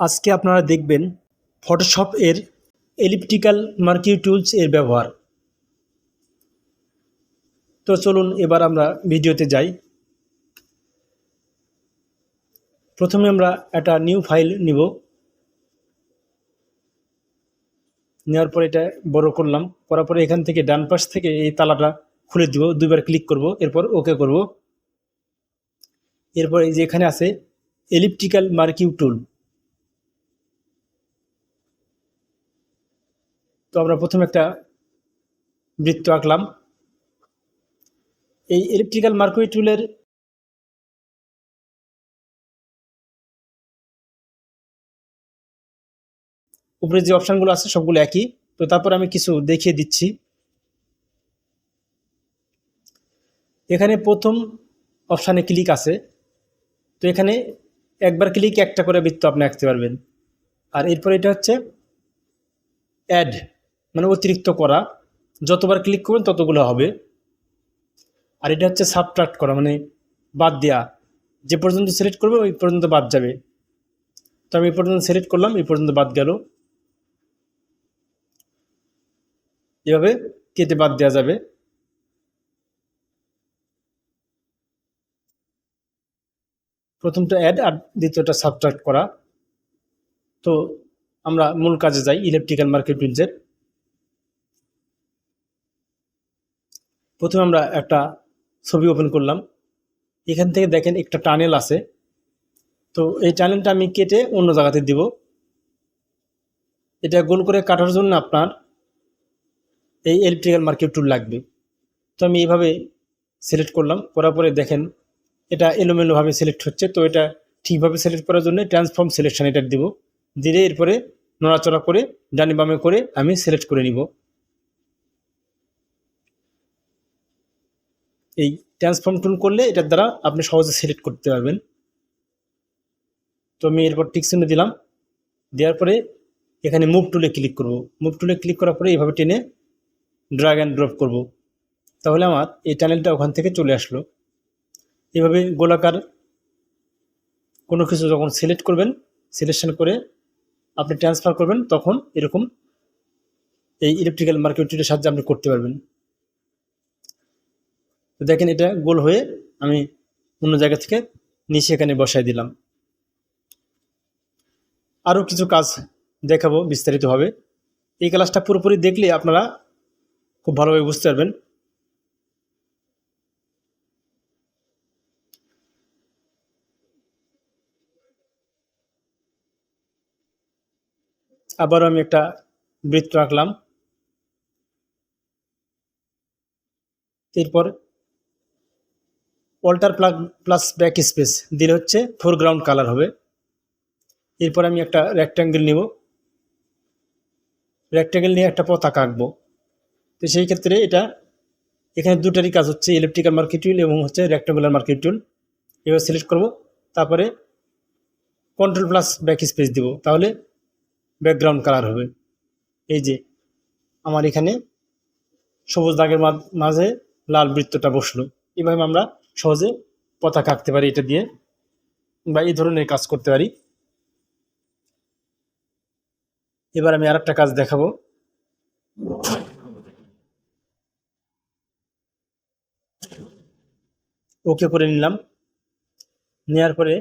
আজকে আপনারা দেখবেন ফটোশপ এর এলিপ্টিক্যাল মার্কিউ টুলস এর ব্যবহার। তো চলুন এবার আমরা ভিডিওতে যাই। প্রথমে আমরা একটা নিউ ফাইল নিব, নেওয়ার পরে এটা বড় করলাম, করার পরে এখান থেকে ডান পাশ থেকে এই তালাটা খুলে দিব, দুইবার ক্লিক করব, এরপর ওকে করব। এরপর এই যে এখানে আছে এলিপ্টিক্যাল মার্কিউ টুল, তো আমরা প্রথমে একটা বৃত্ত আঁকলাম। এই এলিপ্টিক্যাল মার্কিউ টুলের উপরে যে অপশানগুলো আছে সবগুলো একই। তো তারপর আমি কিছু দেখিয়ে দিচ্ছি। এখানে প্রথম অপশানে ক্লিক আছে, তো এখানে একবার ক্লিক একটা করে বৃত্ত আপনি আঁকতে পারবেন। আর এরপর এটা হচ্ছে অ্যাড, মানে অতিরিক্ত করা, যতবার ক্লিক করবেন ততগুলো হবে। আর এটা হচ্ছে সাবট্রাক্ট করা, মানে বাদ দেওয়া, যে পর্যন্ত সিলেক্ট করবে ওই পর্যন্ত বাদ যাবে। তো আমি এই পর্যন্ত সিলেক্ট করলাম, এই পর্যন্ত বাদ গেল। এভাবে কেটে বাদ দেওয়া যাবে। প্রথমটা অ্যাড আর দ্বিতীয়টা সাবট্রাক্ট করা। তো আমরা মূল কাজে যাই, ইলেকট্রিক্যাল মার্কিউ টুলসের। প্রথমে আমরা একটা ছবি ওপেন করলাম। এখান থেকে দেখেন একটা টানেল আছে, তো এই টানেলটা আমি কেটে অন্য জায়গাতে দিব। এটা গোল করে কাটার জন্য আপনার এই ইলেকট্রিক্যাল মার্কিউ টুল লাগবে। তো আমি এইভাবে সিলেক্ট করলাম, করার পরে দেখেন এটা এলোমেলোভাবে সিলেক্ট হচ্ছে। তো এটা ঠিকভাবে সিলেক্ট করার জন্য ট্রান্সফর্ম সিলেকশন এটা দিব, দিয়ে এরপরে নড়াচড়া করে ডানে বামে করে আমি সিলেক্ট করে নিব। এই ট্রান্সফর্ম টুল করলে এটার দ্বারা আপনি সহজে সিলেক্ট করতে পারবেন। তো আমি এরপর টিক চিহ্ন দিলাম, দেওয়ার পরে এখানে মুভ টুলে ক্লিক করব। মুভ টুলে ক্লিক করার পরে এইভাবে টেনে ড্র্যাগ অ্যান্ড ড্রপ করব, তাহলে আমার এই টানেলটা ওখান থেকে চলে আসলো। এভাবে গোলাকার কোনো কিছু যখন সিলেক্ট করবেন, সিলেকশন করে আপনি ট্রান্সফার করবেন, তখন এরকম এই ইলেকট্রিক্যাল মার্কিউ টুলের সাহায্যে আপনি করতে পারবেন। তো দেখেন এটা গোল হয়ে আমি অন্য জায়গা থেকে নিচে এখানে বসাই দিলাম। আরও কিছু কাজ দেখাবো বিস্তারিতভাবে। এই ক্লাসটা পুরোপুরি দেখলে আপনারা খুব ভালোভাবে বুঝতে পারবেন। আবারও আমি একটা বৃত্ত আঁকলাম। এরপর অল্টার প্লাস ব্যাক স্পেস দিলে হচ্ছে ফোরগ্রাউন্ড কালার হবে। এরপর আমি একটা রেক্ট্যাঙ্গেল নিব, রেক্ট্যাঙ্গেল নিয়ে একটা পতাকা আঁকবো। তো সেই ক্ষেত্রে এটা এখানে দুটারই কাজ হচ্ছে, ইলেকট্রিক্যাল মার্কিউ টুল এবং হচ্ছে রেক্ট্যাঙ্গুলার মার্কিউ টুল। এবার সিলেক্ট করব, তারপরে কন্ট্রোল প্লাস ব্যাক স্পেস দিব, তাহলে ব্যাকগ্রাউন্ড কালার হবে। এই যে আমার এখানে সবুজ দাগের মাঝে লাল বৃত্তটা বসলো। এভাবে আমরা সহজে পতাকা আঁকতে পারি এটা দিয়ে, বা এই ধরনের কাজ করতে পারি। এবার আমি আরেকটা কাজ দেখাবো। ওকে করে নিলাম, নেওয়ার পরে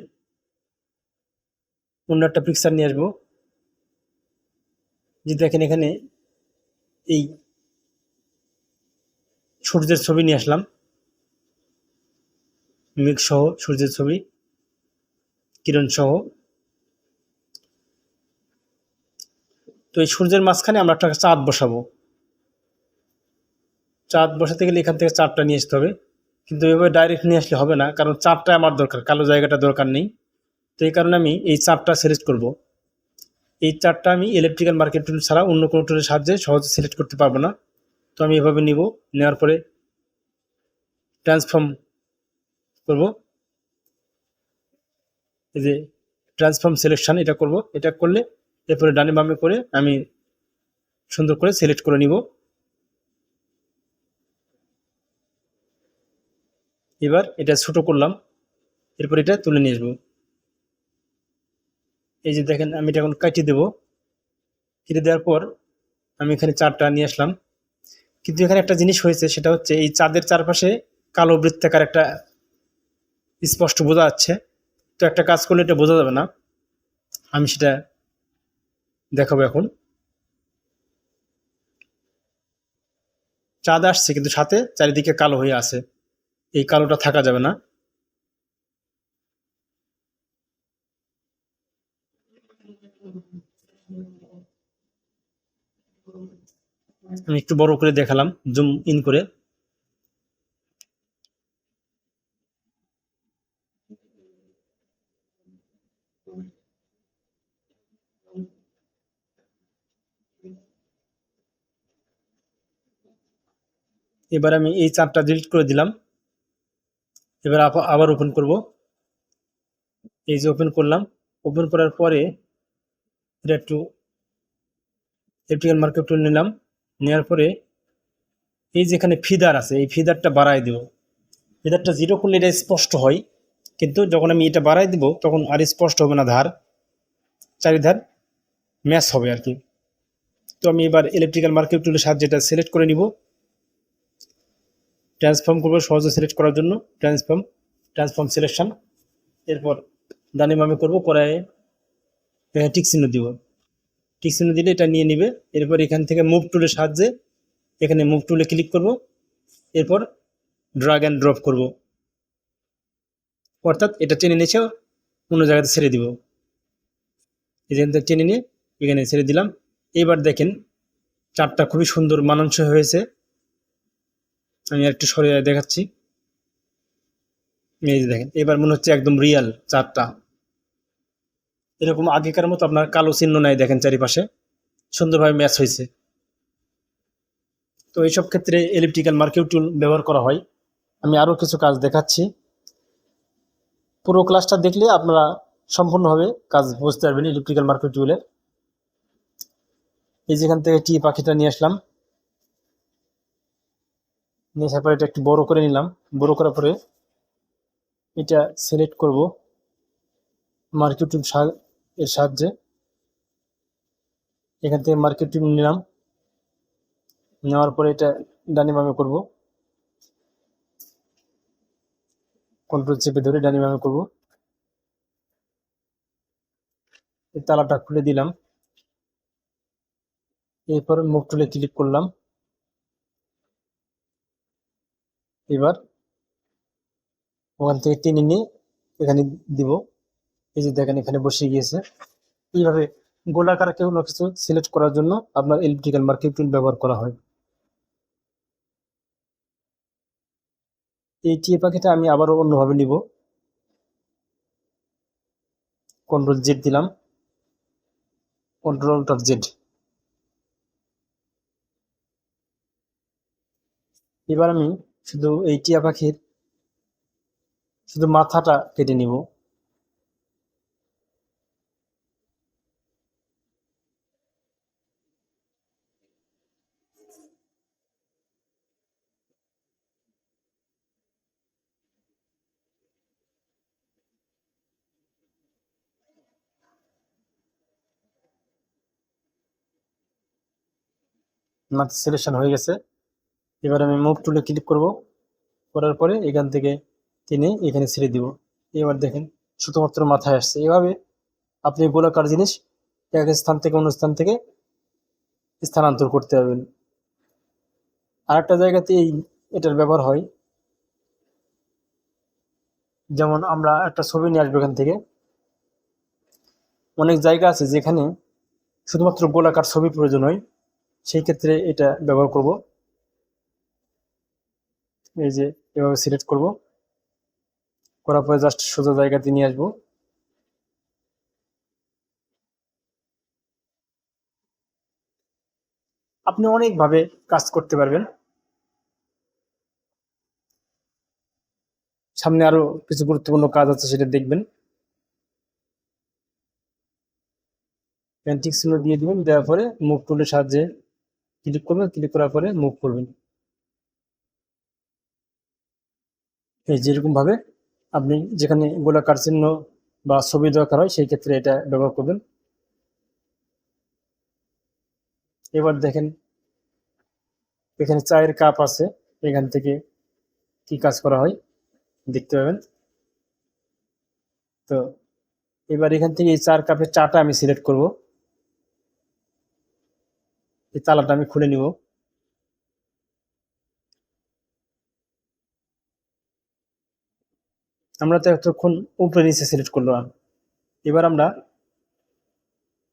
অন্য একটা পিকচার নিয়ে আসবো। যে দেখেন এখানে এই সূর্যের ছবি নিয়ে আসলাম, মেঘ সহ সূর্যের ছবি, কিরণ সহ। তো এই সূর্যের মাঝখানে আমরা একটা চাঁদ বসাবো। চাঁদ বসাতে গেলে এখান থেকে চাঁদটা নিয়ে আসতে হবে, কিন্তু এভাবে ডাইরেক্ট নিয়ে আসলে হবে না, কারণ চাঁদটা আমার দরকার, কালো জায়গাটা দরকার নেই। তো এই কারণে আমি এই চাঁদটা সিলেক্ট করব। এই চাঁদটা আমি ইলেকট্রিক্যাল মার্কিউ টুল ছাড়া অন্য কোনো টুলের সাহায্যে সহজে সিলেক্ট করতে পারবো না। তো আমি এভাবে নিব, নেওয়ার পরে ট্রান্সফর্ম করব। এই যে ট্রান্সফর্ম সিলেকশন এটা করব, এটা করলে এরপরে ডানে বামে করে আমি সুন্দর করে সিলেক্ট করে নিব। এবার এটা ছোট করলাম, এরপর এটা তুলে নিয়ে আসবো। এই যে দেখেন আমি এটা এখন কাটিয়ে দেবো। কেটে দেওয়ার পর আমি এখানে চারটা নিয়ে আসলাম। কিন্তু এখানে একটা জিনিস হয়েছে, সেটা হচ্ছে এই চাঁদের চারপাশে কালো বৃত্তাকার একটা স্পষ্ট বোঝা যাচ্ছে। তো একটা কাজ করলে এটা বোঝা যাবে না, আমি সেটা দেখাবো এখন। চাঁদ আসছে কিন্তু সাথে চারিদিকে কালো হয়ে আছে, এই কালোটা থাকা যাবে না। আমি একটু বড় করে দেখালাম, জুম ইন করে। এবার আমি এই চারটা ডিলিট করে দিলাম। এবার আবার ওপেন করব। এই যে ওপেন করলাম, ওপেন করার পরে এটা একটু ইলেকট্রিক্যাল মার্কেট টুল নিলাম। নেওয়ার পরে এই যেখানে ফিদার আছে, এই ফিদারটা বাড়ায় দেব। ফিদারটা জিরো করলে এটা স্পষ্ট হয়, কিন্তু যখন আমি এটা বাড়াই দিব তখন আর স্পষ্ট হবে না, ধার চারিধার ম্যাচ হবে আর কি। তো আমি এবার ইলেকট্রিক্যাল মার্কেট টুলের সাহায্যে এটা সিলেক্ট করে নিব। ট্রান্সফর্ম করবো সহজে সিলেক্ট করার জন্য, ট্রান্সফর্ম সিলেকশন। এরপর ডানে বামে করবো, করায় টিক চিহ্ন দিব। টিক চিহ্ন দিলে এটা নিয়ে নিবে। এরপর এখান থেকে মুভ টুলের সাহায্যে এখানে মুভ টুলে ক্লিক করব। এরপর ড্রাগ অ্যান্ড ড্রপ করব, অর্থাৎ এটা টেনে নিয়েছে অন্য জায়গাতে ছেড়ে দিব। এখান থেকে টেনে নিয়ে এখানে ছেড়ে দিলাম। এবার দেখেন চারটা খুবই সুন্দর মানানসই হয়েছে। আমি একটু সরে দেখাচ্ছি। এই যে দেখেন, এবার মনে হচ্ছে একদম রিয়েল চারটা। এরকম আগেকার মতো আপনার কালো চিহ্ন নাই, দেখেন চারিপাশে সুন্দরভাবে ম্যাচ হয়েছে। তো এইসব ক্ষেত্রে এলিপ্টিক্যাল মার্কিং টুল ব্যবহার করা হয়। আমি আরও কিছু কাজ দেখাচ্ছি। পুরো ক্লাসটা দেখলে আপনারা সম্পূর্ণভাবে কাজ বুঝতে পারবেন ইলেকট্রিক্যাল মার্কিং টুলের। এই যেখান থেকে টি পাখিটা নিয়ে আসলাম, নিয়ে আসার পরে এটা একটু বড় করে নিলাম। বড় করার পরে এটা সিলেক্ট করব মার্কিং টুল এর সাহায্যে। এখান থেকে মার্কিং টুল নিলাম, নেওয়ার পরে এটা ডানে বামে করব, কন্ট্রোল চেপে ধরে ডানে বামে করব। এই তালাটা খুলে দিলাম। এরপর মুভ টুলে ক্লিক করলাম। এবার ওখান থেকে টেনে নিয়ে এখানে দিব। এই যে দেখেন এখানে বসে গিয়েছে। এইভাবে গোলাকার কোনো কিছু সিলেক্ট করার জন্য আপনার ইলেকট্রিক্যাল মার্কিং টুল ব্যবহার করা হয়। এই টিএ পাখিটা আমি আবারও অন্যভাবে নিব। কন্ট্রোল জেড দিলাম, কন্ট্রোল অল্টার জেড। এবার আমি শুধু এই টিয়া পাখির শুধু মাথাটা কেটে নিব। মাথা সিলেকশন হয়ে গেছে। এবার আমি মুভ টুলে ক্লিক করব, করার পরে এখান থেকে টেনে এখানে ছেড়ে দিব। এবার দেখেন শুধুমাত্র মাথায় আসছে। এভাবে আপনি গোলাকার জিনিস এক স্থান থেকে অন্য স্থান থেকে স্থানান্তর করতে পারবেন। আরেকটা জায়গাতে এটার ব্যবহার হয়, যেমন আমরা একটা ছবি নিয়ে আসবো এখান থেকে। অনেক জায়গা আছে যেখানে শুধুমাত্র গোলাকার ছবি প্রয়োজন হয়, সেই ক্ষেত্রে এটা ব্যবহার করব। এই যে এভাবে সিলেক্ট করব, করার পরে জাস্ট সোজা জায়গাতে নিয়ে আসবো। আপনি অনেকভাবে কাজ করতে পারবেন। সামনে আরো কিছু গুরুত্বপূর্ণ কাজ আছে, সেটা দেখবেন। পেন্টিং চিহ্ন দিয়ে দিবেন, দেওয়ার পরে মুভ টুলের সাহায্যে ক্লিক করবেন, ক্লিক করার পরে মুভ করবেন। এই যেরকম ভাবে আপনি যেখানে গোলাকার চিহ্ন বা ছবি দরকার হয় সেই ক্ষেত্রে এটা ব্যবহার করবেন। এবার দেখেন এখানে চায়ের কাপ আছে, এখান থেকে কি কাজ করা হয় দেখতে পাবেন। তো এবার এখান থেকে এই 4 কাপের চাটা আমি সিলেক্ট করব। এই তালাটা আমি খুলে নিব। আমরা তো এতক্ষণ উপরে নিচে সিলেক্ট করলাম, এবার আমরা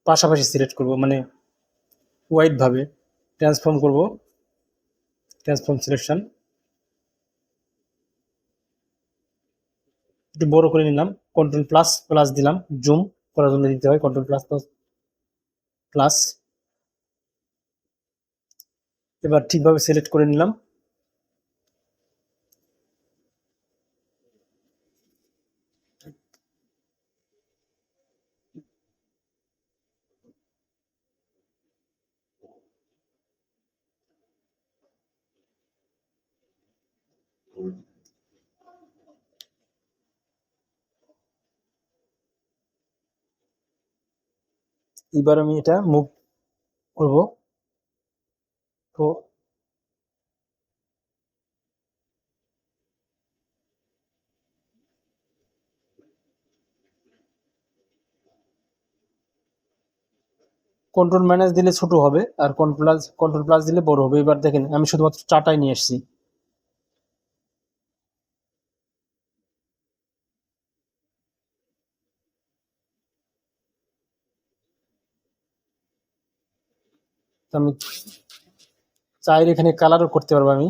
পাশাপাশি সিলেক্ট করব, মানে ওয়াইড ভাবে ট্রান্সফর্ম করব। ট্রান্সফর্ম সিলেকশন একটু বড় করে নিলাম, কন্ট্রোল প্লাস প্লাস দিলাম, জুম করার জন্য দিতে হয় কন্ট্রোল প্লাস প্লাস প্লাস। এবার ঠিকভাবে সিলেক্ট করে নিলাম। এবার আমি এটা মুভ করব। তো কন্ট্রোল মাইনাস দিলে ছোট হবে, আর কন্ট্রোল প্লাস দিলে বড় হবে। এবার দেখেন আমি শুধুমাত্র চাটাই নিয়ে এসেছি। তো আমি চায়ের এখানে কালারও করতে পারবো আমি।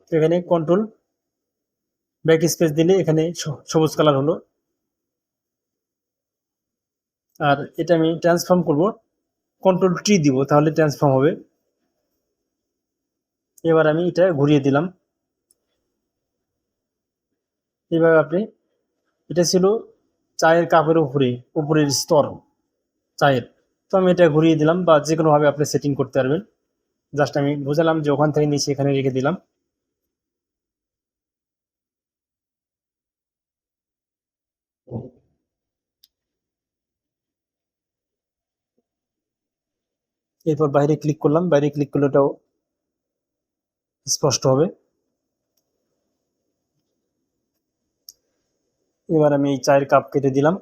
তো এখানে কন্ট্রোল ব্যাক স্পেস দিলে এখানে সবুজ কালার হলো। আর এটা আমি ট্রান্সফর্ম করব, কন্ট্রোল টি দিব, তাহলে ট্রান্সফর্ম হবে। এবার আমি এটা ঘুরিয়ে দিলাম। এবার আপনি, এটা ছিল চায়ের কাপের উপরে, উপরের স্তর চায়ের। তো আমি এটা ঘুরিয়ে দিলাম, বা যে কোনোভাবে আপনি সেটিং করতে পারবেন। জাস্ট আমি বুঝালাম যে ওখান থেকে নিচে এখানে রেখে দিলাম। এরপর বাইরে ক্লিক করলাম, বাইরে ক্লিক করলে ওটাও স্পষ্ট হবে। এবার আমি এই চায়ের কাপ কেটে দিলাম,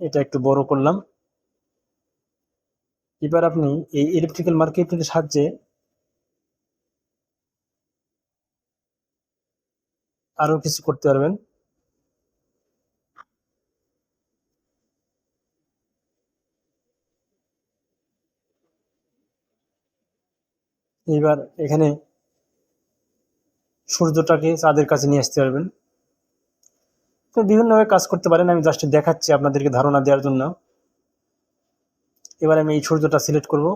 এটা একটু বড় করলাম। এবার আপনি এই ইলেকট্রিক্যাল মার্কেটের সাহায্যে আরো কিছু করতে পারবেন। এবার এখানে সূর্যটাকে চাঁদের কাছে নিয়ে আসতে পারবেন। তো বিভিন্নভাবে কাজ করতে পারেন, আমি জাস্ট দেখাচ্ছি আপনাদেরকে ধারণা দেওয়ার জন্য। এবার আমি এই সূর্যটা সিলেক্ট করব।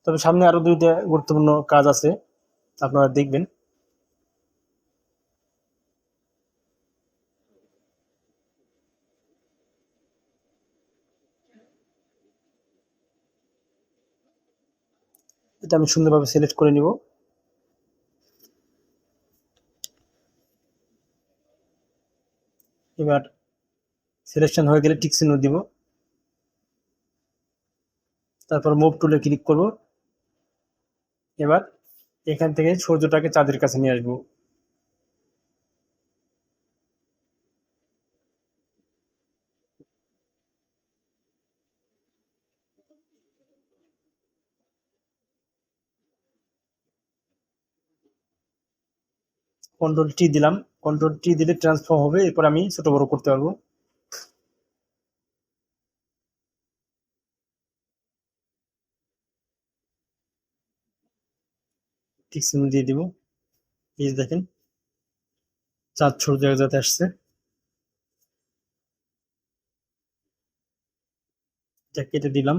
তবে সামনে আরো 2টা গুরুত্বপূর্ণ কাজ আছে, আপনারা দেখবেন। এটা আমি সুন্দরভাবে সিলেক্ট করে নিব। এবার সিলেকশন হয়ে গেলে টিক চিহ্ন দিব, তারপর মুভ টুলে ক্লিক করব। এবার এখান থেকে সূর্যটাকে চাঁদের কাছে নিয়ে আসবো। কন্ট্রোল টি দিলাম, কন্ট্রোল টি দিলে ট্রান্সফর্ম হবে। এরপর আমি ছোট বড় করতে পারবো। টিক চিহ্ন দিয়ে দিব। এই যে দেখেন চাঁদ সূর্য এক জায়গাতে আসছে। এটা কেটে দিলাম।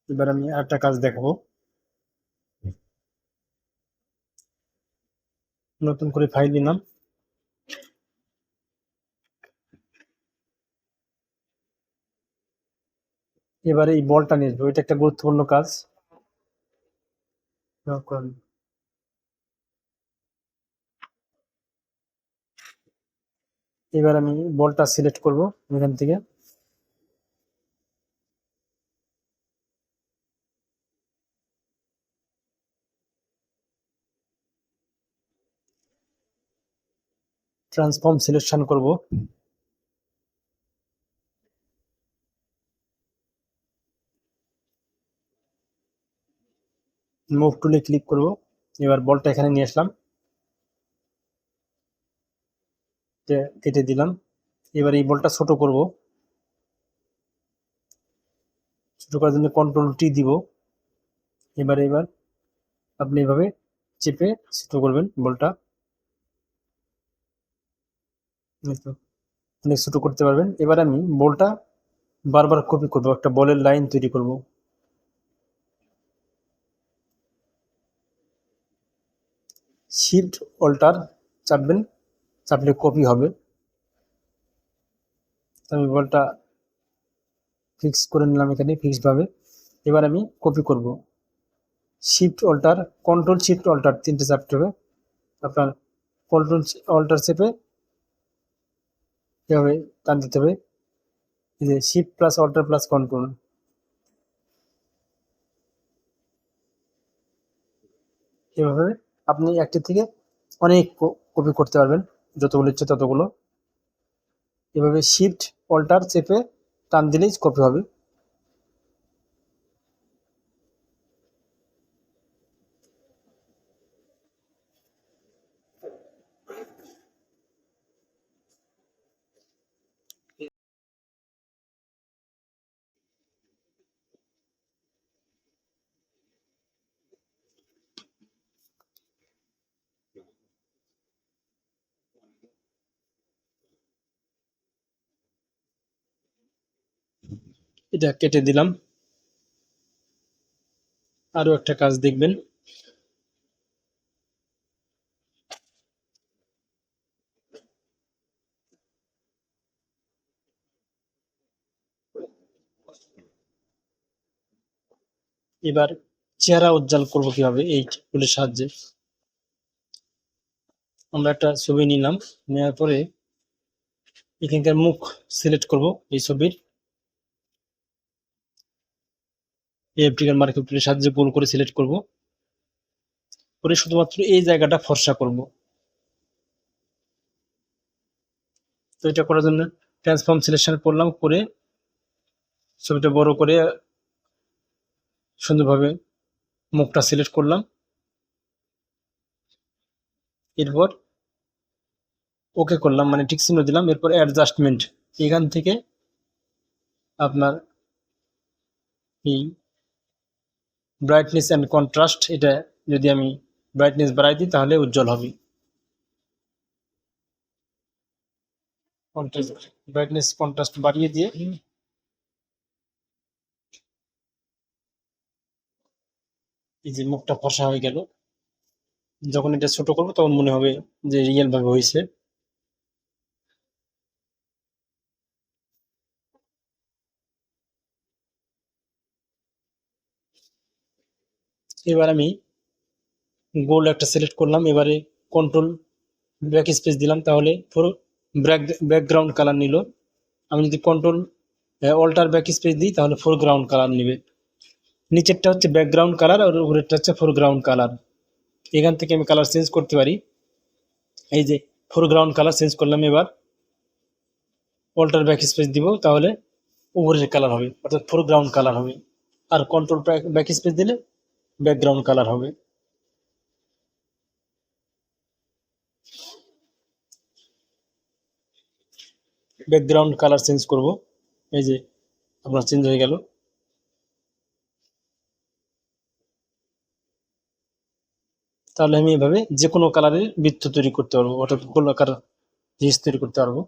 এবার আমি আরেকটা কাজ দেখাবো। নতুন করে ফাইল নিলাম। এবারে এই বলটা নিয়ে আসবো, এটা একটা গুরুত্বপূর্ণ কাজ। এবার আমি বলটা সিলেক্ট করব এখান থেকে। ট্রান্সফর্ম সিলেকশন করব। মুভ টুলে ক্লিক করব। এবার বলটা এখানে নিয়ে আসলাম, কেটে দিলাম। এবার এই বলটা ছোট করব। ছোট করার জন্য কন্ট্রোল টি দিব। এবার আপনি এভাবে চেপে ছোট করবেন বলটা। অনেক ছোট করতে পারবেন। এবার আমি বলটা বারবার কপি করব, একটা বলের লাইন তৈরি করব। শিফট অল্টার চাপবেন, চাপলে কপি হবে। আমি বলটা ফিক্স করে নিলাম এখানে ফিক্সড ভাবে। এবার আমি কপি করব। Shift alter, control shift alter তিনটে চাপতে হবে। আপনার কন্ট্রোল অল্টার চেপে এভাবে টান দিতে হবে। এই যে shift plus alter plus control, এভাবে আপনি একটি থেকে অনেক কপি করতে পারবেন, যতগুলো ইচ্ছে ততগুলো। এভাবে শিফট অল্টার চেপে টান দিলেই কপি হবে। এটা কেটে দিলাম। আরো একটা কাজ দেখবেন। এবার চেহারা উজ্জ্বল করব কিভাবে, এই টুলের সাহায্যে। আমরা একটা ছবি নিলাম, নেওয়ার পরে এখানকার মুখ সিলেক্ট করব এই ছবির। ইলেকট্রিক্যাল মার্কিং টুলের সাহায্যে গোল করে সিলেক্ট করব, করে শুধুমাত্র এই জায়গাটা ফর্সা করব। তো এটা করার জন্য ট্রান্সফর্ম সিলেকশন করলাম, করে ছবিটা বড় করে সুন্দরভাবে মুখটা সিলেক্ট করলাম। এরপর ওকে করলাম, মানে টিক চিহ্ন দিলাম। এরপর অ্যাডজাস্টমেন্ট, এখান থেকে আপনার এই ব্রাইটনেস অ্যান্ড কন্ট্রাস্ট, এটা যদি আমি ব্রাইটনেস বাড়াই দিই তাহলে উজ্জ্বল হবে। ব্রাইটনেস কন্ট্রাস্ট বাড়িয়ে দিয়ে এই যে মুখটা ফর্সা হয়ে গেল। যখন এটা ছোট করবো তখন মনে হবে যে রিয়েল ভাবে হয়েছে। এবার আমি গোল একটা সিলেক্ট করলাম। এবারে কন্ট্রোল ব্যাক স্পেস দিলাম, তাহলে পুরো ব্যাকগ্রাউন্ড কালার নিল। আমি যদি কন্ট্রোল অল্টার ব্যাক স্পেস দিই তাহলে ফোরগ্রাউন্ড কালার নেবে। নিচেরটা হচ্ছে ব্যাকগ্রাউন্ড কালার আর উপরেরটা হচ্ছে ফোরগ্রাউন্ড কালার। এখান থেকে আমি কালার চেঞ্জ করতে পারি। এই যে ফোরগ্রাউন্ড কালার চেঞ্জ করলাম। এবার অল্টার ব্যাক স্পেস দিব, তাহলে উপরের কালার হবে, অর্থাৎ ফোরগ্রাউন্ড কালার হবে। আর কন্ট্রোল ব্যাক স্পেস দিলে ব্যাকগ্রাউন্ড কালার হবে। ব্যাকগ্রাউন্ড কালার চেঞ্জ করব, এই যে আপনার চেঞ্জ হয়ে গেল। তাহলে আমি এভাবে যে কোনো কালারের বৃত্ত তৈরি করতে পারবো, অর্থাৎ গোলাকার জিনিস তৈরি করতে পারবো।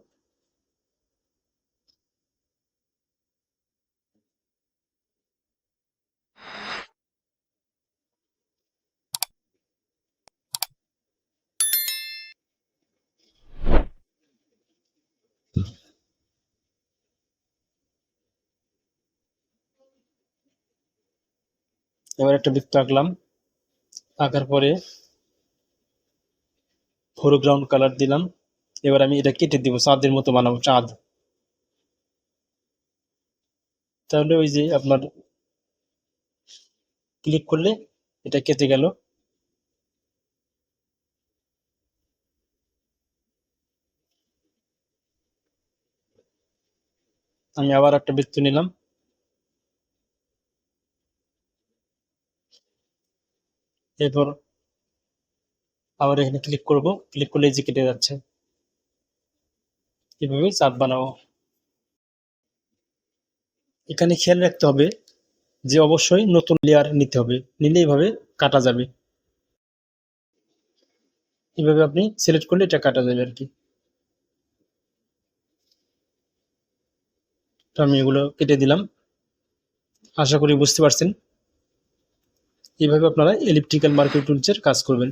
এবার একটা বৃত্ত আঁকলাম, আঁকার পরে ফোরগ্রাউন্ড কালার দিলাম। এবার আমি এটা কেটে দিব, চাঁদের মতো বানাবো, চাঁদ। তাহলে ওই যে আপনার ক্লিক করলে এটা কেটে গেল। আমি আবার একটা বৃত্ত নিলাম, এরপর আবার এখানে ক্লিক করব, ক্লিক করলে এই যে কেটে যাচ্ছে। এভাবেই চাঁদ বানাবো। এখানে খেয়াল রাখতে হবে যে অবশ্যই নতুন লেয়ার নিতে হবে, নিলে এইভাবে কাটা যাবে। এইভাবে আপনি সিলেক্ট করলে এটা কাটা যাবে আর কি। তো আমি এগুলো কেটে দিলাম। আশা করি বুঝতে পারছেন। এইভাবে আপনারা এলিপ্টিক্যাল মার্কিং টুলসের কাজ করবেন।